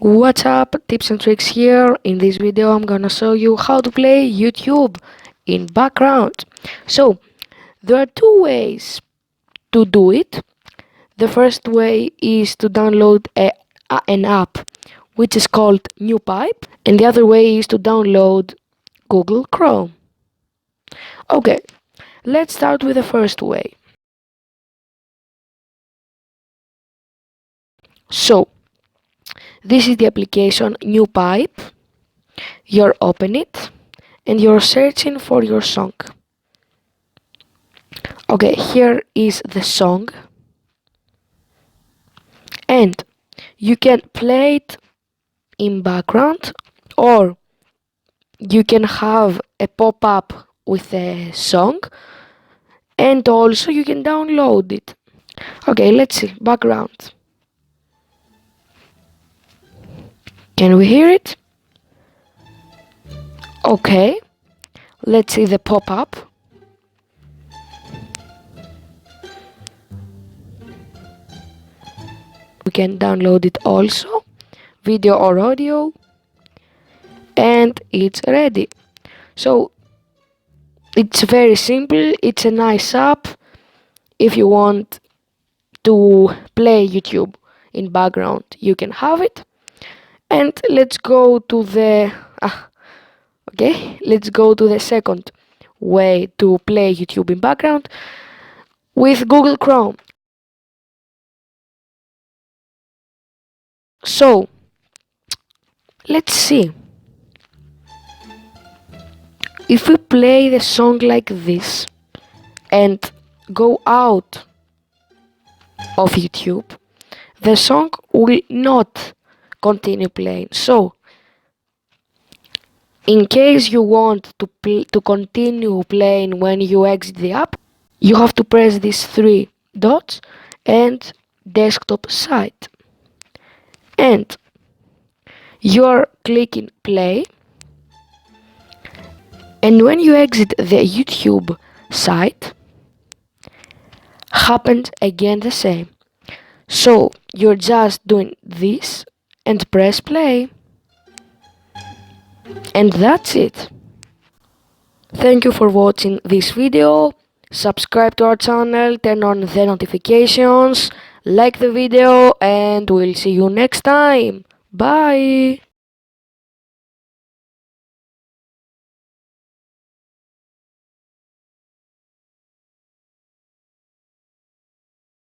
What's up, tips and tricks here. In this video I'm gonna show you how to play YouTube in background. So there are two ways to do it. The first way is to download an app which is called NewPipe, and the other way is to download Google Chrome. Okay, let's start with the first way. So this is the application NewPipe. You're open it and you're searching for your song. Okay, here is the song, and you can play it in background, or you can have a pop-up with a song, and also you can download it. Okay, let's see, background. Can we hear it? Okay, let's see the pop-up. We can download it also, video or audio, and it's ready. So it's very simple, it's a nice app if you want to play YouTube in background. You can have it. And let's go to the let's go to the second way to play YouTube in background with Google Chrome. So let's see. If we play the song like this and go out of YouTube, the song will not continue playing. So in case you want to continue playing when you exit the app, you have to press these three dots and desktop site, and you're clicking play, and when you exit the YouTube site, happens again the same. So you're just doing this and press play, and that's it. Thank you for watching this video. Subscribe to our channel, turn on the notifications, like the video, and we'll see you next time. Bye!